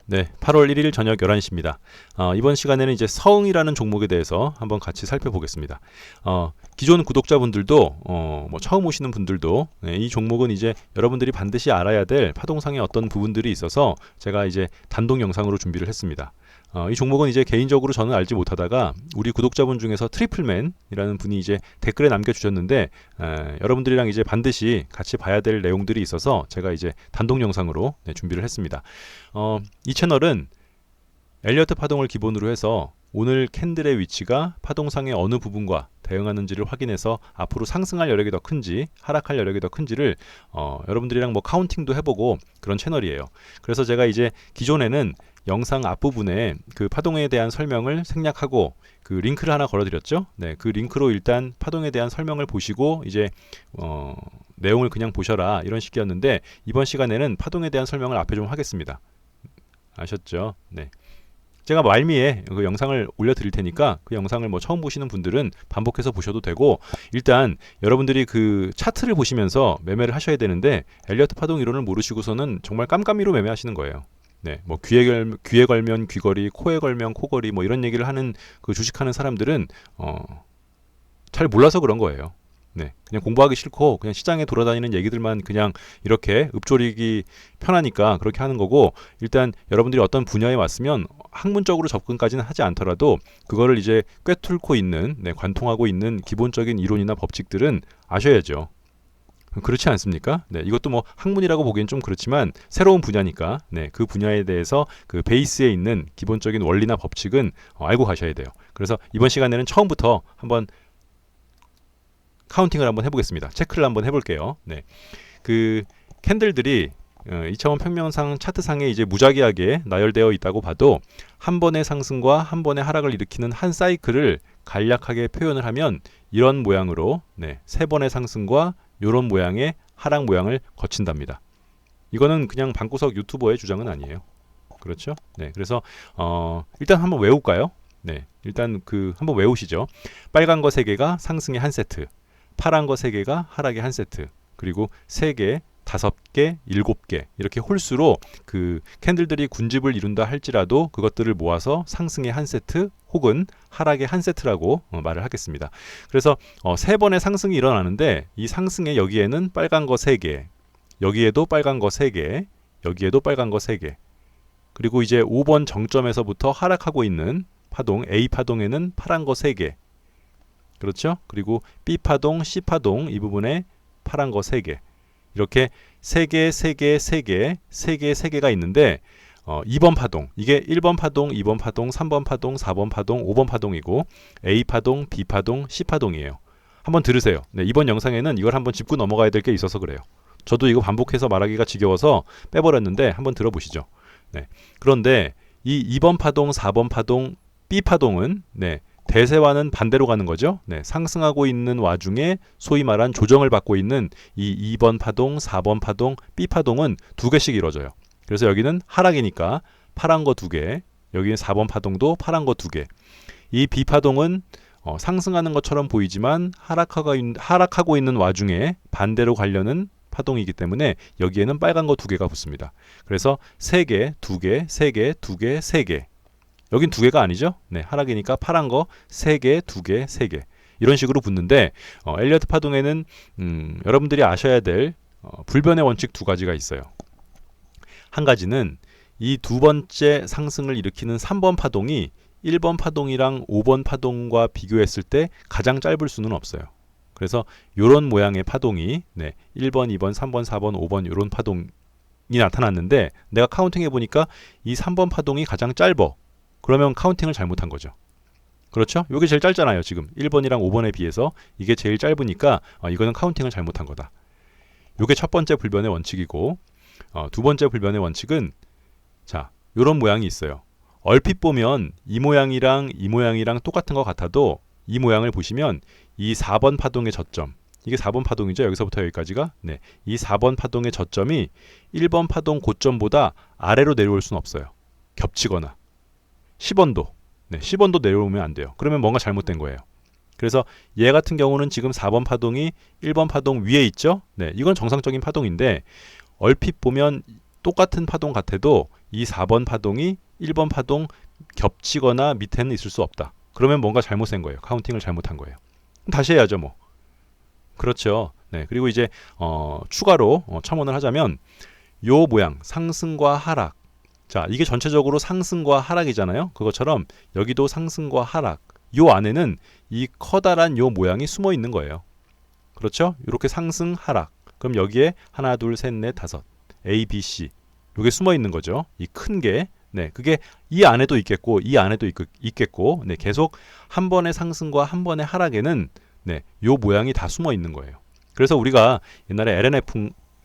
네, 8월 1일 저녁 11시입니다. 이번 시간에는 이제 서응이라는 종목에 대해서 한번 같이 살펴보겠습니다. 기존 구독자분들도, 뭐 처음 오시는 분들도, 네, 이 종목은 이제 여러분들이 반드시 알아야 될 파동상의 어떤 부분들이 있어서 제가 이제 단독 영상으로 준비를 했습니다. 이 종목은 이제 개인적으로 저는 알지 못하다가 우리 구독자분 중에서 트리플맨이라는 분이 이제 댓글에 남겨주셨는데, 여러분들이랑 이제 반드시 같이 봐야 될 내용들이 있어서 제가 이제 단독 영상으로 준비를 했습니다. 이 채널은 엘리어트 파동을 기본으로 해서 오늘 캔들의 위치가 파동상의 어느 부분과 대응하는지를 확인해서 앞으로 상승할 여력이 더 큰지 하락할 여력이 더 큰지를 여러분들이랑 뭐 카운팅도 해보고 그런 채널이에요. 그래서 제가 이제 기존에는 영상 앞부분에 그 파동에 대한 설명을 생략하고 그 링크를 하나 걸어드렸죠. 네, 그 링크로 일단 파동에 대한 설명을 보시고 이제 내용을 그냥 보셔라 이런 식이었는데, 이번 시간에는 파동에 대한 설명을 앞에 좀 하겠습니다. 아셨죠? 네. 제가 말미에 그 영상을 올려드릴 테니까 그 영상을 뭐 처음 보시는 분들은 반복해서 보셔도 되고, 일단 여러분들이 그 차트를 보시면서 매매를 하셔야 되는데 엘리어트 파동 이론을 모르시고서는 정말 깜깜이로 매매하시는 거예요. 네, 뭐 귀에 걸면 귀걸이, 코에 걸면 코걸이, 뭐 이런 얘기를 하는 그 주식하는 사람들은 잘 몰라서 그런 거예요. 네, 그냥 공부하기 싫고 그냥 시장에 돌아다니는 얘기들만 그냥 이렇게 읊조리기 편하니까 그렇게 하는 거고, 일단 여러분들이 어떤 분야에 왔으면 학문적으로 접근까지는 하지 않더라도 그거를 이제 꿰뚫고 있는, 관통하고 있는 기본적인 이론이나 법칙들은 아셔야죠. 그렇지 않습니까? 네, 이것도 뭐 학문이라고 보기엔 좀 그렇지만 새로운 분야니까, 네, 그 분야에 대해서 그 베이스에 있는 기본적인 원리나 법칙은 알고 가셔야 돼요. 그래서 이번 시간에는 처음부터 한번 카운팅을 한번 해보겠습니다. 체크를 한번 해볼게요. 네, 그 캔들들이 2차원 평면상 차트상에 이제 무작위하게 나열되어 있다고 봐도 한 번의 상승과 한 번의 하락을 일으키는 한 사이클을 간략하게 표현을 하면 이런 모양으로, 네, 세 번의 상승과 이런 모양의 하락 모양을 거친답니다. 이거는 그냥 방구석 유튜버의 주장은 아니에요. 그렇죠? 네, 그래서 일단 한번 외울까요? 네, 일단 한번 외우시죠. 빨간 거 3개가 상승의 한 세트, 파란 거 3개가 하락의 한 세트, 그리고 3개, 5개, 7개 이렇게 홀수로 그 캔들들이 군집을 이룬다 할지라도 그것들을 모아서 상승의 한 세트 혹은 하락의 한 세트라고 말을 하겠습니다. 그래서 3번의 상승이 일어나는데 이 상승의 여기에는 빨간 거 3개, 여기에도 빨간 거 3개, 여기에도 빨간 거 3개, 그리고 이제 5번 정점에서부터 하락하고 있는 파동 A파동에는 파란 거 3개, 그렇죠? 그리고 B파동, C파동 이 부분에 파란 거 3개, 이렇게 3개, 3개, 3개, 3개, 3개가 있는데 2번 파동, 이게 1번 파동, 2번 파동, 3번 파동, 4번 파동, 5번 파동이고 A파동, B파동, C파동이에요. 한번 들으세요. 네, 이번 영상에는 이걸 한번 짚고 넘어가야 될 게 있어서 그래요. 저도 이거 반복해서 말하기가 지겨워서 빼버렸는데 한번 들어보시죠. 네, 그런데 이 2번 파동, 4번 파동, B파동은, 네, 대세와는 반대로 가는 거죠. 네, 상승하고 있는 와중에 소위 말한 조정을 받고 있는 이 2번 파동, 4번 파동, B파동은 2개씩 이루어져요. 그래서 여기는 하락이니까 파란 거 2개, 여기는 4번 파동도 파란 거 2개. 이 B파동은 상승하는 것처럼 보이지만 하락하고 있는 와중에 반대로 가려는 파동이기 때문에 여기에는 빨간 거 2개가 붙습니다. 그래서 3개, 2개, 3개, 2개, 3개. 여긴 2개가 아니죠. 네, 하락이니까 파란 거 3개, 2개, 3개 이런 식으로 붙는데, 엘리어트 파동에는 여러분들이 아셔야 될 불변의 원칙 2가지가 있어요. 한 가지는 이 2번째 상승을 일으키는 3번 파동이 1번 파동이랑 5번 파동과 비교했을 때 가장 짧을 수는 없어요. 그래서 이런 모양의 파동이, 네, 1번, 2번, 3번, 4번, 5번 이런 파동이 나타났는데 내가 카운팅해 보니까 이 3번 파동이 가장 짧어. 그러면 카운팅을 잘못한 거죠. 그렇죠? 이게 제일 짧잖아요. 지금 1번이랑 5번에 비해서 이게 제일 짧으니까 이거는 카운팅을 잘못한 거다. 이게 첫 번째 불변의 원칙이고, 두 번째 불변의 원칙은, 자, 이런 모양이 있어요. 얼핏 보면 이 모양이랑 이 모양이랑 똑같은 것 같아도 이 모양을 보시면 이 4번 파동의 저점, 이게 4번 파동이죠. 여기서부터 여기까지가. 네, 이 4번 파동의 저점이 1번 파동 고점보다 아래로 내려올 수는 없어요. 겹치거나 10원도, 네, 10원도 내려오면 안 돼요. 그러면 뭔가 잘못된 거예요. 그래서 얘 같은 경우는 지금 4번 파동이 1번 파동 위에 있죠. 네, 이건 정상적인 파동인데 얼핏 보면 똑같은 파동 같아도 이 4번 파동이 1번 파동 겹치거나 밑에는 있을 수 없다. 그러면 뭔가 잘못된 거예요. 카운팅을 잘못한 거예요. 다시 해야죠, 뭐. 그렇죠. 네. 그리고 이제 추가로 첨언을 하자면 요 모양 상승과 하락. 자, 이게 전체적으로 상승과 하락이잖아요. 그것처럼 여기도 상승과 하락. 요 안에는 이 커다란 요 모양이 숨어 있는 거예요. 그렇죠? 이렇게 상승, 하락. 그럼 여기에 하나, 둘, 셋, 넷, 다섯. A, B, C. 요게 숨어 있는 거죠. 이 큰 게. 네, 그게 이 안에도 있겠고, 이 안에도 있겠고, 네, 계속 한 번의 상승과 한 번의 하락에는 네, 요 모양이 다 숨어 있는 거예요. 그래서 우리가 옛날에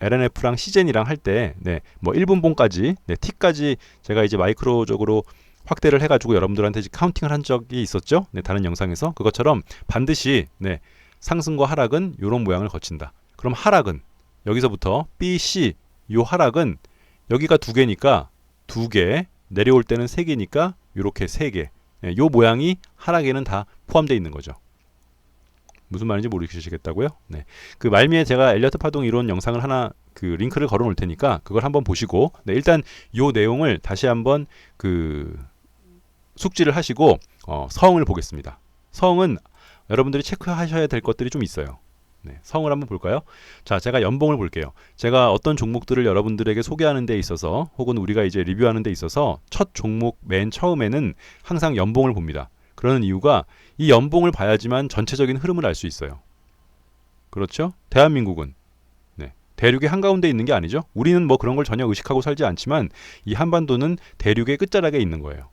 LNF랑 시젠이랑 할 때, 네, 뭐 1분봉까지, 네, T까지 제가 이제 마이크로적으로 확대를 해가지고 여러분들한테 카운팅을 한 적이 있었죠. 네, 다른 영상에서 그것처럼 반드시 네, 상승과 하락은 이런 모양을 거친다. 그럼 하락은 여기서부터 B, C 요 하락은 여기가 두 개니까 두 개, 내려올 때는 세 개니까 이렇게 세 개. 네, 요 모양이 하락에는 다 포함되어 있는 거죠. 무슨 말인지 모르시겠다고요? 네. 그 말미에 제가 엘리어트 파동 이론 영상을 하나 그 링크를 걸어 놓을 테니까 그걸 한번 보시고 네, 일단 요 내용을 다시 한번 그 숙지를 하시고 서응을 보겠습니다. 서응은 여러분들이 체크하셔야 될 것들이 좀 있어요. 네, 서응을 한번 볼까요? 자, 제가 연봉을 볼게요. 제가 어떤 종목들을 여러분들에게 소개하는 데 있어서 혹은 우리가 이제 리뷰하는 데 있어서 첫 종목 맨 처음에는 항상 연봉을 봅니다. 그러는 이유가 이 연봉을 봐야지만 전체적인 흐름을 알 수 있어요. 그렇죠? 대한민국은 네, 대륙의 한가운데 있는 게 아니죠. 우리는 뭐 그런 걸 전혀 의식하고 살지 않지만 이 한반도는 대륙의 끝자락에 있는 거예요.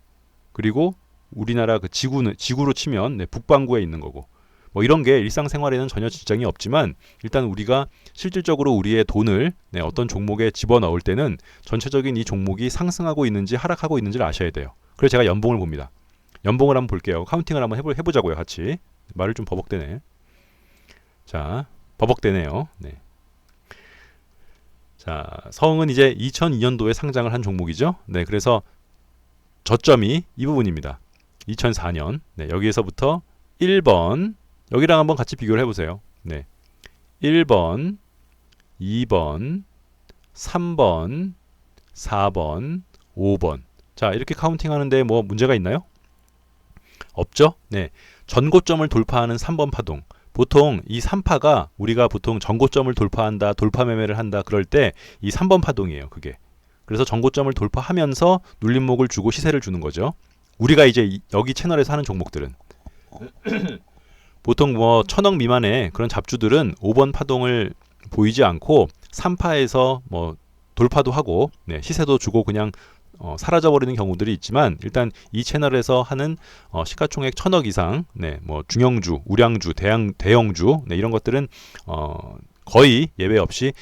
그리고 우리나라 그 지구로 치면 네, 북반구에 있는 거고 뭐 이런 게 일상생활에는 전혀 지장이 없지만 일단 우리가 실질적으로 우리의 돈을 네, 어떤 종목에 집어넣을 때는 전체적인 이 종목이 상승하고 있는지 하락하고 있는지를 아셔야 돼요. 그래서 제가 연봉을 봅니다. 연봉을 한번 볼게요. 카운팅을 한번 해보자고요. 같이. 말을 좀 버벅대네. 자, 버벅대네요. 네. 자, 서응은 이제 2002년도에 상장을 한 종목이죠. 네, 그래서 저점이 이 부분입니다. 2004년. 네, 여기에서부터 1번 여기랑 한번 같이 비교를 해보세요. 네, 1번, 2번, 3번, 4번, 5번. 자, 이렇게 카운팅 하는데 뭐 문제가 있나요? 없죠? 네. 전고점을 돌파하는 3번 파동. 보통 이 3파가 우리가 보통 전고점을 돌파한다, 돌파 매매를 한다 그럴 때 이 3번 파동이에요. 그게. 그래서 전고점을 돌파하면서 눌림목을 주고 시세를 주는 거죠. 우리가 이제 여기 채널에서 하는 종목들은 보통 뭐 1000억 미만의 그런 잡주들은 5번 파동을 보이지 않고 3파에서 뭐 돌파도 하고 네, 시세도 주고 그냥 사라져버리는 경우들이 있지만 일단 이 채널에서 하는 시가총액 1000억 이상 네, 뭐 중형주, 우량주, 대형주 네, 이런 것들은 거의 예외 없이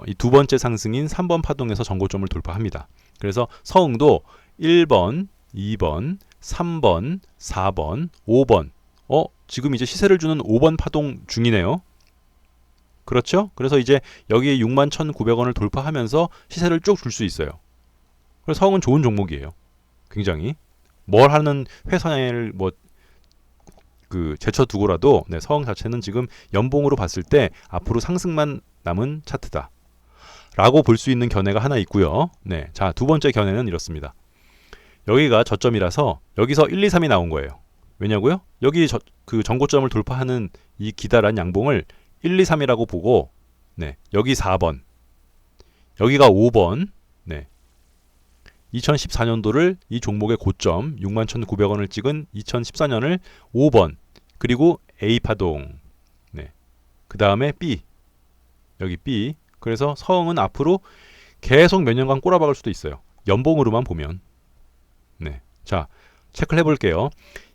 이 두 번째 상승인 3번 파동에서 전고점을 돌파합니다. 그래서 서응도 1번, 2번, 3번, 4번, 5번 지금 이제 시세를 주는 5번 파동 중이네요. 그렇죠? 그래서 이제 여기에 61,900원을 돌파하면서 시세를 쭉 줄 수 있어요. 그래서 서응은 좋은 종목이에요. 굉장히 뭘 하는 회사를 뭐 그 제쳐두고라도 네, 서응 자체는 지금 연봉으로 봤을 때 앞으로 상승만 남은 차트다 라고 볼 수 있는 견해가 하나 있고요. 네, 자, 두 번째 견해는 이렇습니다. 여기가 저점이라서 여기서 1, 2, 3이 나온 거예요. 왜냐고요? 여기 그 전고점을 돌파하는 이 기다란 양봉을 1, 2, 3이라고 보고 네, 여기 4번 여기가 5번 네, 2014년도를 이 종목의 고점 61,900원을 찍은 2014년을 5번 그리고 A 파동 네. 그 다음에 B 여기 B 그래서 서응은 앞으로 계속 몇 년간 꼬라박을 수도 있어요. 연봉으로만 보면 네. 자, 체크를 해볼게요.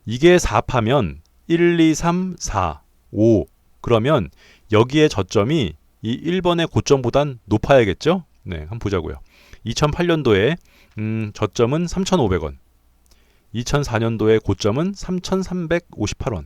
이게 4파면 1, 2, 3, 4, 5 그러면 여기에 저점이 이 1번의 고점보단 높아야겠죠? 네, 한번 보자고요. 2008년도에 저점은 3,500원 2004년도에 고점은 3,358원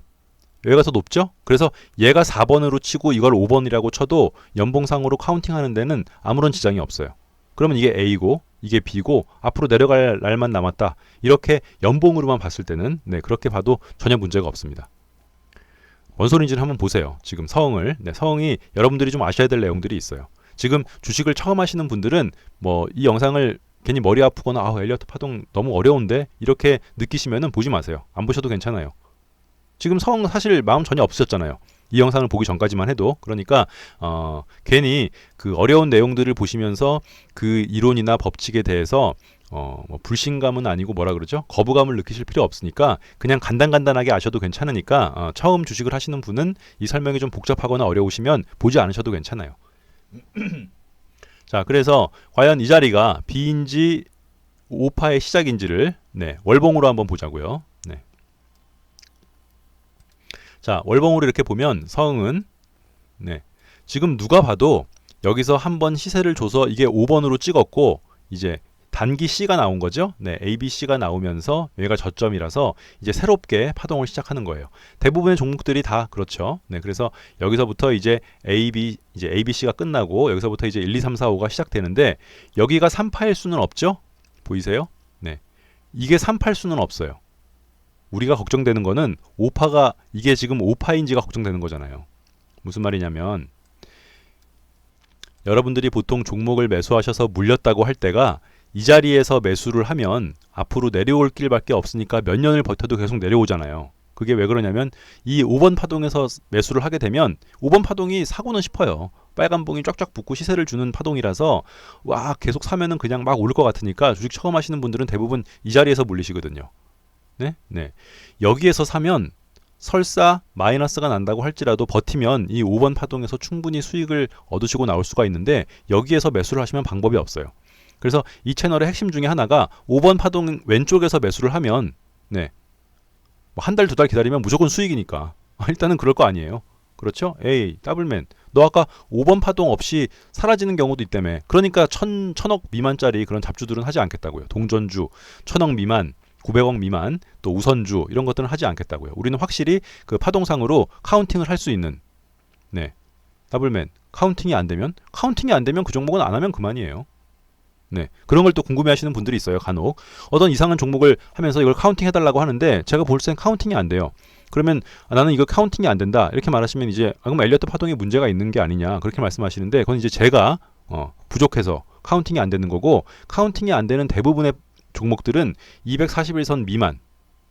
여기가 더 높죠? 그래서 얘가 4번으로 치고 이걸 5번이라고 쳐도 연봉상으로 카운팅하는 데는 아무런 지장이 없어요. 그러면 이게 A고 이게 B고 앞으로 내려갈 날만 남았다. 이렇게 연봉으로만 봤을 때는 네, 그렇게 봐도 전혀 문제가 없습니다. 뭔 소리인지는 한번 보세요. 지금 서응을. 네, 서응이 여러분들이 좀 아셔야 될 내용들이 있어요. 지금 주식을 처음 하시는 분들은 뭐 이 영상을 괜히 머리 아프거나 엘리어트 파동 너무 어려운데 이렇게 느끼시면은 보지 마세요. 안 보셔도 괜찮아요. 지금 성 사실 마음 전혀 없으셨잖아요. 이 영상을 보기 전까지만 해도. 그러니까 괜히 그 어려운 내용들을 보시면서 그 이론이나 법칙에 대해서 뭐 불신감은 아니고 뭐라 그러죠? 거부감을 느끼실 필요 없으니까 그냥 간단간단하게 아셔도 괜찮으니까 처음 주식을 하시는 분은 이 설명이 좀 복잡하거나 어려우시면 보지 않으셔도 괜찮아요. 자, 그래서 과연 이 자리가 B인지 오파의 시작인지를 월봉으로 한번 보자고요. 네. 자, 월봉으로 이렇게 보면 서응은 지금 누가 봐도 여기서 한번 시세를 줘서 이게 5번으로 찍었고 이제 단기 C가 나온 거죠. ABC가 나오면서 여기가 저점이라서 이제 새롭게 파동을 시작하는 거예요. 대부분의 종목들이 다 그렇죠. 그래서 여기서부터 이제 ABC가 끝나고 여기서부터 이제 1, 2, 3, 4, 5가 시작되는데 여기가 3파일 수는 없죠. 보이세요? 이게 3파일 수는 없어요. 우리가 걱정되는 거는 5파가 이게 지금 5파인지가 걱정되는 거잖아요. 무슨 말이냐면 여러분들이 보통 종목을 매수하셔서 물렸다고 할 때가 이 자리에서 매수를 하면 앞으로 내려올 길밖에 없으니까 몇 년을 버텨도 계속 내려오잖아요. 그게 왜 그러냐면 이 5번 파동에서 매수를 하게 되면 5번 파동이 사고는 싶어요. 빨간 봉이 쫙쫙 붙고 시세를 주는 파동이라서 와 계속 사면은 그냥 막 오를 것 같으니까 주식 처음 하시는 분들은 대부분 이 자리에서 물리시거든요. 여기에서 사면 설사 마이너스가 난다고 할지라도 버티면 이 5번 파동에서 충분히 수익을 얻으시고 나올 수가 있는데 여기에서 매수를 하시면 방법이 없어요. 그래서 이 채널의 핵심 중에 하나가 5번 파동 왼쪽에서 매수를 하면 뭐 한 달, 두 달 기다리면 무조건 수익이니까 일단은 그럴 거 아니에요. 그렇죠? 에이 더블맨 너 아까 5번 파동 없이 사라지는 경우도 있다며. 그러니까 천억 미만짜리 그런 잡주들은 하지 않겠다고요. 동전주 1000억 미만 900억 미만 또 우선주 이런 것들은 하지 않겠다고요. 우리는 확실히 그 파동상으로 카운팅을 할 수 있는 더블맨 카운팅이 안 되면 그 종목은 안 하면 그만이에요. 그런 걸 또 궁금해 하시는 분들이 있어요. 간혹 어떤 이상한 종목을 하면서 이걸 카운팅 해달라고 하는데 제가 볼 땐 카운팅이 안 돼요. 그러면 나는 이거 카운팅이 안 된다 이렇게 말하시면 이제 그럼 엘리어트 파동에 문제가 있는 게 아니냐 그렇게 말씀하시는데 그건 이제 제가 부족해서 카운팅이 안 되는 거고 카운팅이 안 되는 대부분의 종목들은 241선 미만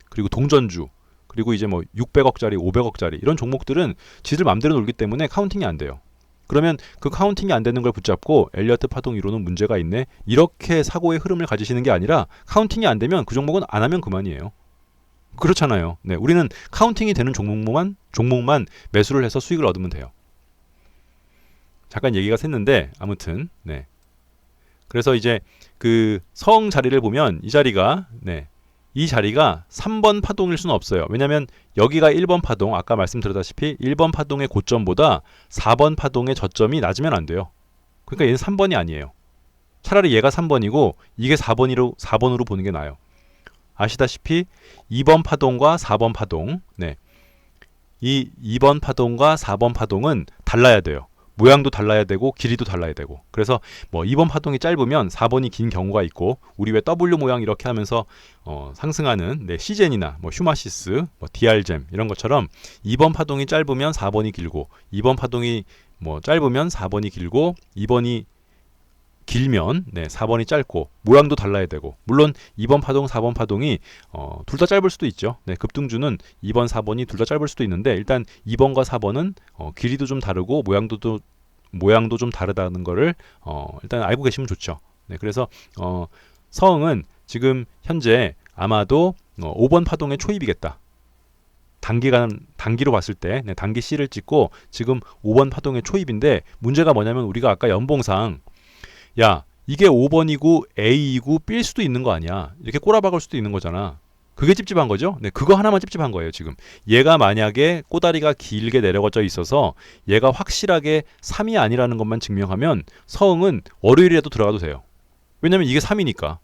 그리고 동전주 그리고 이제 뭐 600억짜리 500억짜리 이런 종목들은 지들 맘대로 놀기 때문에 카운팅이 안 돼요. 그러면 그 카운팅이 안 되는 걸 붙잡고 엘리어트 파동 이론은 문제가 있네 이렇게 사고의 흐름을 가지시는 게 아니라 카운팅이 안 되면 그 종목은 안 하면 그만이에요. 그렇잖아요. 우리는 카운팅이 되는 종목만 매수를 해서 수익을 얻으면 돼요. 잠깐 얘기가 샜는데 아무튼 그래서 이제 그 성 자리를 보면 이 자리가 3번 파동일 수는 없어요. 왜냐하면 여기가 1번 파동 아까 말씀드렸다시피 1번 파동의 고점보다 4번 파동의 저점이 낮으면 안 돼요. 그러니까 얘는 3번이 아니에요. 차라리 얘가 3번이고 이게 4번으로 보는 게 나아요. 아시다시피 2번 파동과 4번 파동 이 2번 파동과 4번 파동은 달라야 돼요. 모양도 달라야 되고 길이도 달라야 되고 그래서 뭐 2번 파동이 짧으면 4번이 긴 경우가 있고 우리 왜 W 모양 이렇게 하면서 상승하는 시젠이나 뭐 휴마시스, 뭐 DR잼 이런 것처럼 2번 파동이 짧으면 4번이 길고 2번 파동이 뭐 짧으면 4번이 길고 2번이 길면 4번이 짧고 모양도 달라야 되고 물론 2번 파동, 4번 파동이 둘 다 짧을 수도 있죠. 급등주는 2번, 4번이 둘 다 짧을 수도 있는데 일단 2번과 4번은 길이도 좀 다르고 모양도 좀 다르다는 거를 일단 알고 계시면 좋죠. 그래서 서응은 지금 현재 아마도 5번 파동의 초입이겠다. 단기로 봤을 때 단기 C를 찍고 지금 5번 파동의 초입인데 문제가 뭐냐면 우리가 아까 연봉상 야 이게 5번이고 A이고 B일 수도 있는 거 아니야 이렇게 꼬라박을 수도 있는 거잖아. 그게 찝찝한 거죠. 그거 하나만 찝찝한 거예요. 지금 얘가 만약에 꼬다리가 길게 내려가져 있어서 얘가 확실하게 3이 아니라는 것만 증명하면 서응은 월요일이라도 들어가도 돼요. 왜냐면 이게 3이니까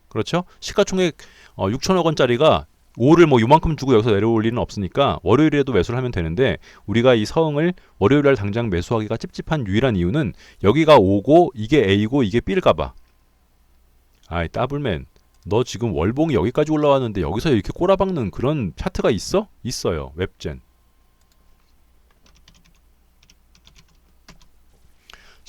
그렇죠. 시가총액 6천억 원짜리가 5를 뭐 요만큼 주고 여기서 내려올 일은 없으니까 월요일에도 매수를 하면 되는데 우리가 이 서응을 월요일날 당장 매수하기가 찝찝한 유일한 이유는 여기가 5고 이게 A고 이게 B일까봐. 아이 더블맨 너 지금 월봉이 여기까지 올라왔는데 여기서 이렇게 꼬라박는 그런 차트가 있어? 있어요. 웹젠.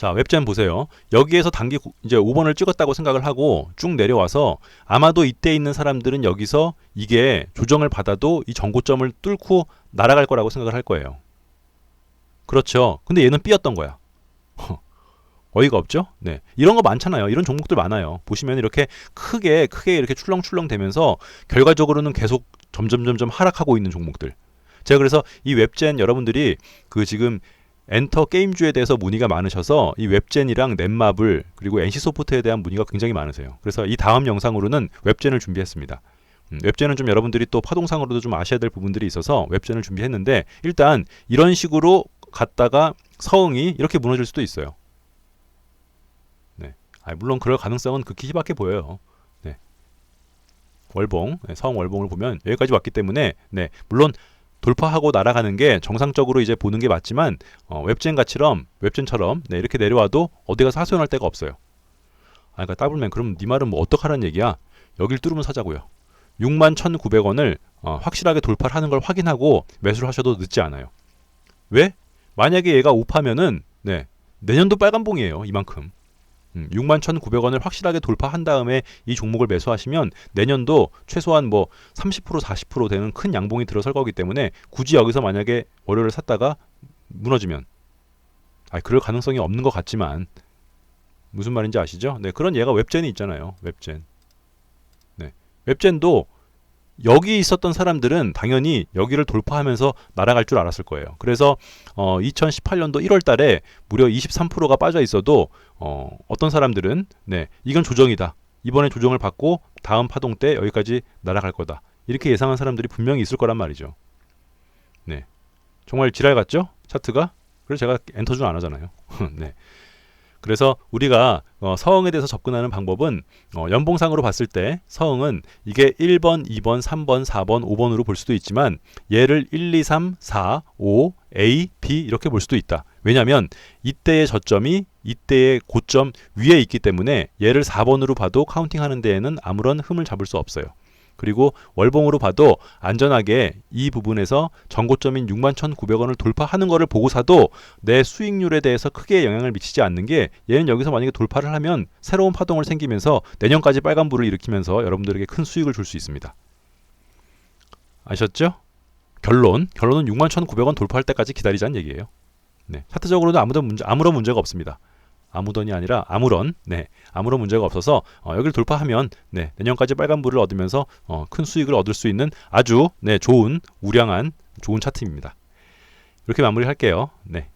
자, 웹젠 보세요. 여기에서 단기 이제 5번을 찍었다고 생각을 하고 쭉 내려와서 아마도 이때 있는 사람들은 여기서 이게 조정을 받아도 이 전고점을 뚫고 날아갈 거라고 생각을 할 거예요. 그렇죠. 근데 얘는 B였던 거야. 어이가 없죠? 네. 이런 거 많잖아요. 이런 종목들 많아요. 보시면 이렇게 크게 이렇게 출렁출렁 되면서 결과적으로는 계속 점점 하락하고 있는 종목들. 제가 그래서 이 웹젠 여러분들이 그 지금 엔터 게임주에 대해서 문의가 많으셔서 이 웹젠이랑 넷마블 그리고 NC소프트에 대한 문의가 굉장히 많으세요. 그래서 이 다음 영상으로는 웹젠을 준비했습니다. 웹젠은 좀 여러분들이 또 파동상으로도 좀 아셔야 될 부분들이 있어서 웹젠을 준비했는데 일단 이런 식으로 갔다가 서응이 이렇게 무너질 수도 있어요. 네. 물론 그럴 가능성은 극히 희박해 보여요. 네. 월봉, 서응 월봉을 보면 여기까지 왔기 때문에 네. 물론 돌파하고 날아가는 게 정상적으로 이제 보는 게 맞지만 웹젠처럼 네, 이렇게 내려와도 어디 가서 하소연할 데가 없어요. 그러니까 더블맨 그럼 네 말은 뭐 어떡하라는 얘기야? 여길 뚫으면 사자고요. 61,900원을 확실하게 돌파를 하는 걸 확인하고 매수를 하셔도 늦지 않아요. 왜? 만약에 얘가 오파면은 네, 내년도 빨간봉이에요. 이만큼. 61,900원을 확실하게 돌파한 다음에 이 종목을 매수하시면 내년도 최소한 뭐 30% 40% 되는 큰 양봉이 들어설 거기 때문에 굳이 여기서 만약에 월요일에 샀다가 무너지면 그럴 가능성이 없는 것 같지만 무슨 말인지 아시죠? 네, 그런 얘가 웹젠이 있잖아요. 웹젠. 네. 웹젠도 여기 있었던 사람들은 당연히 여기를 돌파하면서 날아갈 줄 알았을 거예요. 그래서 2018년도 1월 달에 무려 23%가 빠져 있어도 어떤 사람들은 네, 이건 조정이다. 이번에 조정을 받고 다음 파동 때 여기까지 날아갈 거다. 이렇게 예상한 사람들이 분명히 있을 거란 말이죠. 네. 정말 지랄 같죠? 차트가? 그래서 제가 엔터준 안 하잖아요. 네. 그래서 우리가 서응에 대해서 접근하는 방법은 연봉상으로 봤을 때 서응은 이게 1번, 2번, 3번, 4번, 5번으로 볼 수도 있지만 얘를 1, 2, 3, 4, 5, A, B 이렇게 볼 수도 있다. 왜냐하면 이때의 저점이 이때의 고점 위에 있기 때문에 얘를 4번으로 봐도 카운팅하는 데에는 아무런 흠을 잡을 수 없어요. 그리고 월봉으로 봐도 안전하게 이 부분에서 전고점인 61,900원을 돌파하는 거를 보고 사도 내 수익률에 대해서 크게 영향을 미치지 않는 게 얘는 여기서 만약에 돌파를 하면 새로운 파동을 생기면서 내년까지 빨간불을 일으키면서 여러분들에게 큰 수익을 줄 수 있습니다. 아셨죠? 결론은 61,900원 돌파할 때까지 기다리자는 얘기예요. 네, 차트적으로도 아무런 문제가 없습니다. 아무던이 아니라 아무런 문제가 없어서 여기를 돌파하면 내년까지 빨간불을 얻으면서 큰 수익을 얻을 수 있는 아주 좋은 우량한 좋은 차트입니다. 이렇게 마무리할게요. 네.